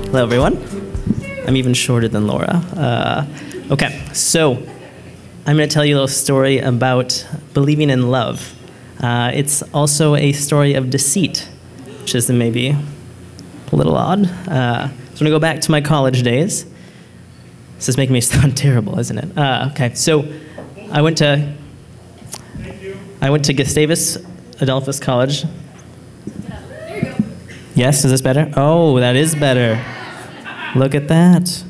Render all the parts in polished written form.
Hello, everyone. I'm even shorter than Laura. Okay, so I'm going to tell you a little story about believing in love. It's also a story of deceit, which is maybe a little odd. So I'm going to go back to my college days. This is making me sound terrible, isn't it? Okay, so I went to Gustavus Adolphus College. There you go. Yes, is this better? Oh, that is better. Look at that.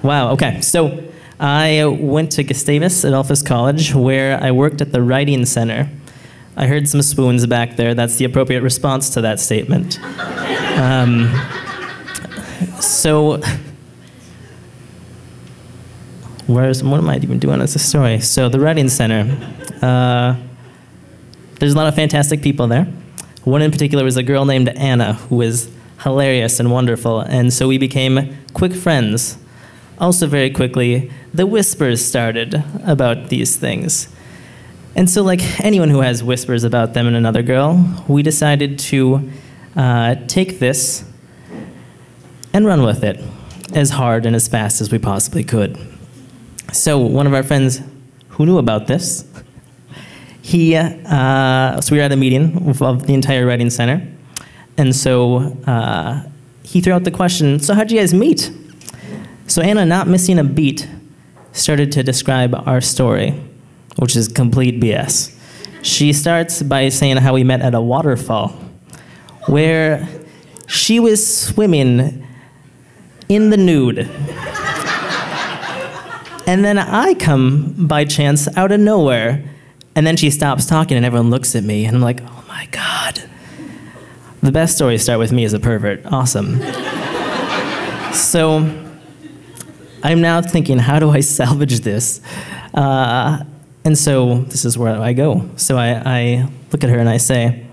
Wow, okay. So I went to Gustavus Adolphus College, where I worked at the writing center. I heard some spoons back there. That's the appropriate response to that statement. What am I even doing as a story? So the writing center, there's a lot of fantastic people there. One in particular was a girl named Anna, who was hilarious and wonderful, and so we became quick friends. Also very quickly, the whispers started about these things. And so like anyone who has whispers about them and another girl, we decided to take this and run with it as hard and as fast as we possibly could. So one of our friends who knew about this, so we were at a meeting of the entire writing center, and so he threw out the question, so how'd you guys meet? So Anna, not missing a beat, started to describe our story, which is complete BS. She starts by saying how we met at a waterfall, where she was swimming in the nude. And then I come by chance out of nowhere, and then she stops talking and everyone looks at me, and I'm like, oh my God. The best stories start with me as a pervert. Awesome. So I'm now thinking, how do I salvage this? And so this is where I go. So I look at her and I say,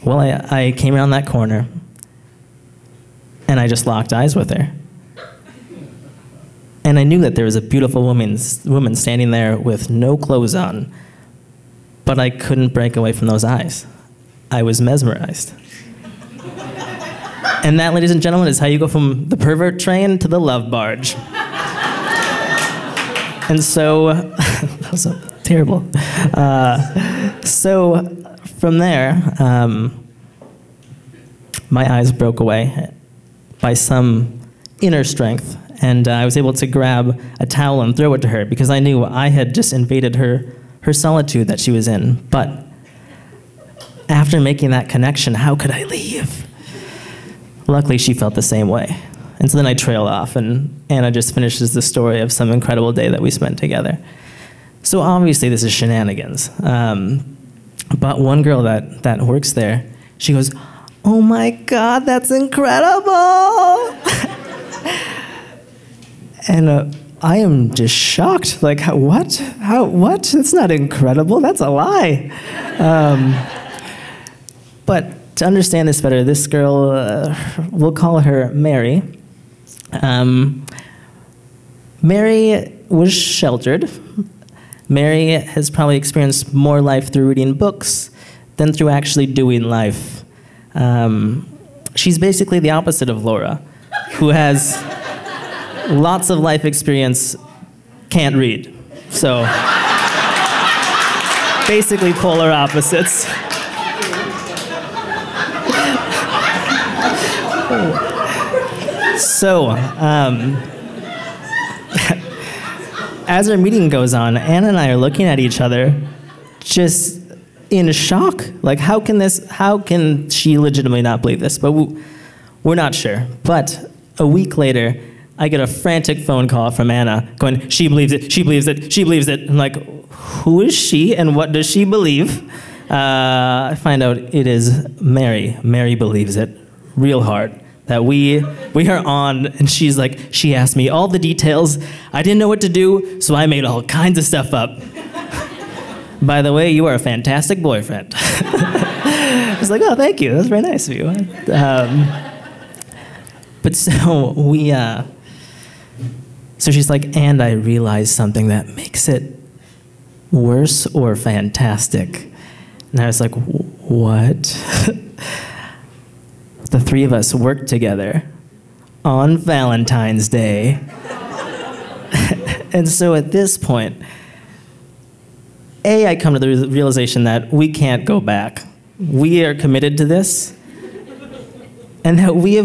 well, I came around that corner and I just locked eyes with her. And I knew that there was a beautiful woman standing there with no clothes on, but I couldn't break away from those eyes. I was mesmerized. And that, ladies and gentlemen, is how you go from the pervert train to the love barge. And so, that was so terrible. So from there, my eyes broke away by some inner strength, and I was able to grab a towel and throw it to her because I knew I had just invaded her solitude that she was in. But after making that connection, how could I leave? Luckily, she felt the same way. And so then I trail off, and Anna just finishes the story of some incredible day that we spent together. So obviously this is shenanigans. But one girl that works there, she goes, oh my God, that's incredible! And I am just shocked. Like, what? What? That's not incredible. That's a lie. But to understand this better, this girl, we'll call her Mary. Mary was sheltered. Mary has probably experienced more life through reading books than through actually doing life. She's basically the opposite of Laura, who has lots of life experience, can't read. So, basically polar opposites. So, as our meeting goes on, Anna and I are looking at each other just in shock. Like, how can she legitimately not believe this? But we're not sure. But a week later, I get a frantic phone call from Anna going, she believes it, she believes it, she believes it. I'm like, who is she and what does she believe? I find out it is Mary. Mary believes it real hard. That we are on, and she's like, she asked me all the details. I didn't know what to do, so I made all kinds of stuff up. By the way, you are a fantastic boyfriend. I was like, oh, thank you. That's very nice of you. But so so she's like, and I realized something that makes it worse or fantastic. And I was like, what? The three of us worked together on Valentine's Day. And so at this point, I come to the realization that we can't go back. We are committed to this, and that we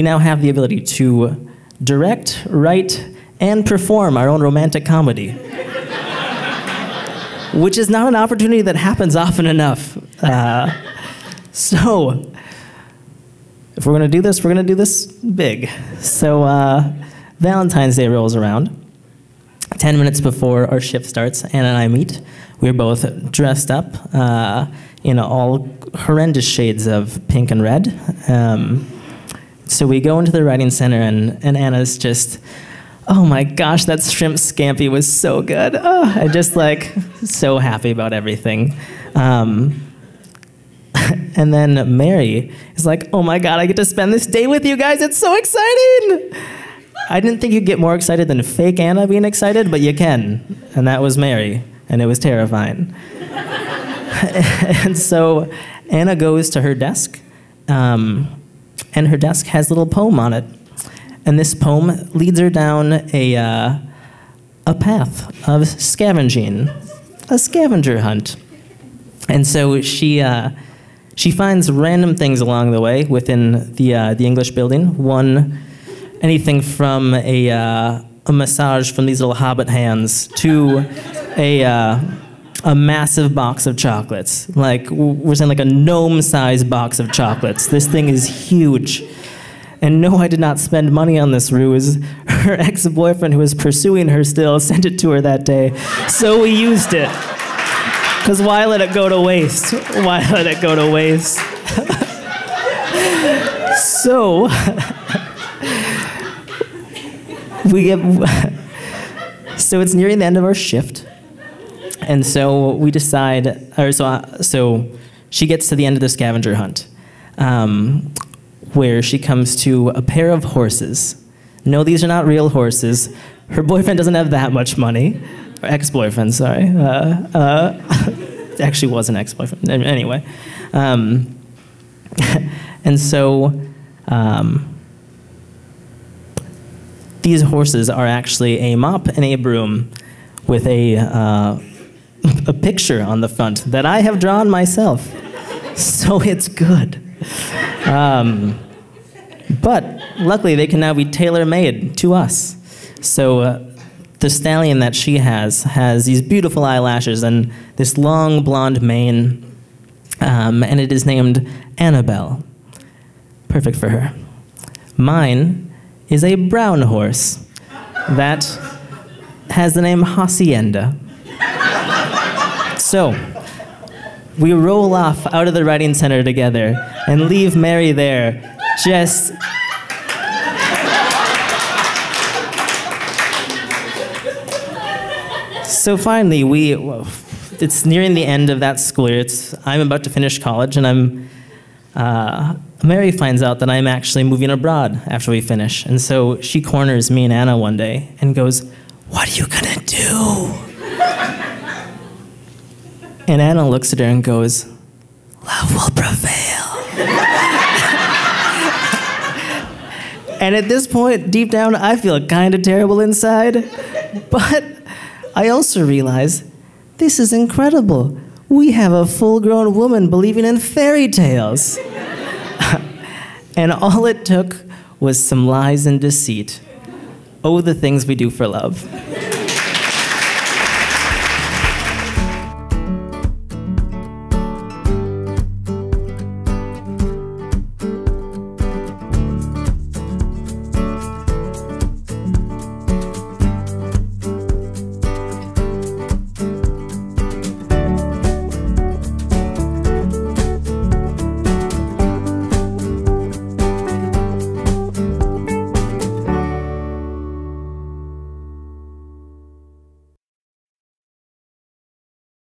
now have the ability to direct, write, and perform our own romantic comedy, which is not an opportunity that happens often enough. So, if we're gonna do this, we're gonna do this big. So, Valentine's Day rolls around. 10 minutes before our shift starts, Anna and I meet. We're both dressed up in all horrendous shades of pink and red. So we go into the writing center, and Anna's just, oh my gosh, that shrimp scampi was so good. Oh, I'm just like so happy about everything. And then Mary is like, oh my God, I get to spend this day with you guys. It's so exciting. I didn't think you'd get more excited than fake Anna being excited, but you can. And that was Mary, and it was terrifying. And so Anna goes to her desk, and her desk has a little poem on it. And this poem leads her down a path of scavenging, a scavenger hunt. And so she finds random things along the way within the English building. Anything from a massage from these little hobbit hands to a massive box of chocolates. Like, we're saying like a gnome-sized box of chocolates. This thing is huge. And no, I did not spend money on this ruse. Her ex-boyfriend, who was pursuing her still, sent it to her that day. So we used it. Because why let it go to waste? Why let it go to waste? So... So it's nearing the end of our shift, and so we decide, so she gets to the end of the scavenger hunt, where she comes to a pair of horses. No, these are not real horses. Her boyfriend doesn't have that much money. Or ex-boyfriend, sorry. Actually was an ex-boyfriend. Anyway. And so... these horses are actually a mop and a broom with a picture on the front that I have drawn myself. So it's good. But luckily, they can now be tailor-made to us. So the stallion that she has these beautiful eyelashes and this long blonde mane, and it is named Annabelle. Perfect for her. Mine is a brown horse that has the name Hacienda. So, we roll off out of the writing center together and leave Mary there, just... So finally, it's nearing the end of that school year. I'm about to finish college, and Mary finds out that I'm actually moving abroad after we finish. And so she corners me and Anna one day and goes, "What are you gonna do?" And Anna looks at her and goes, "Love will prevail." And at this point, deep down, I feel kind of terrible inside. But I also realize, this is incredible. We have a full-grown woman believing in fairy tales. And all it took was some lies and deceit. Oh, the things we do for love.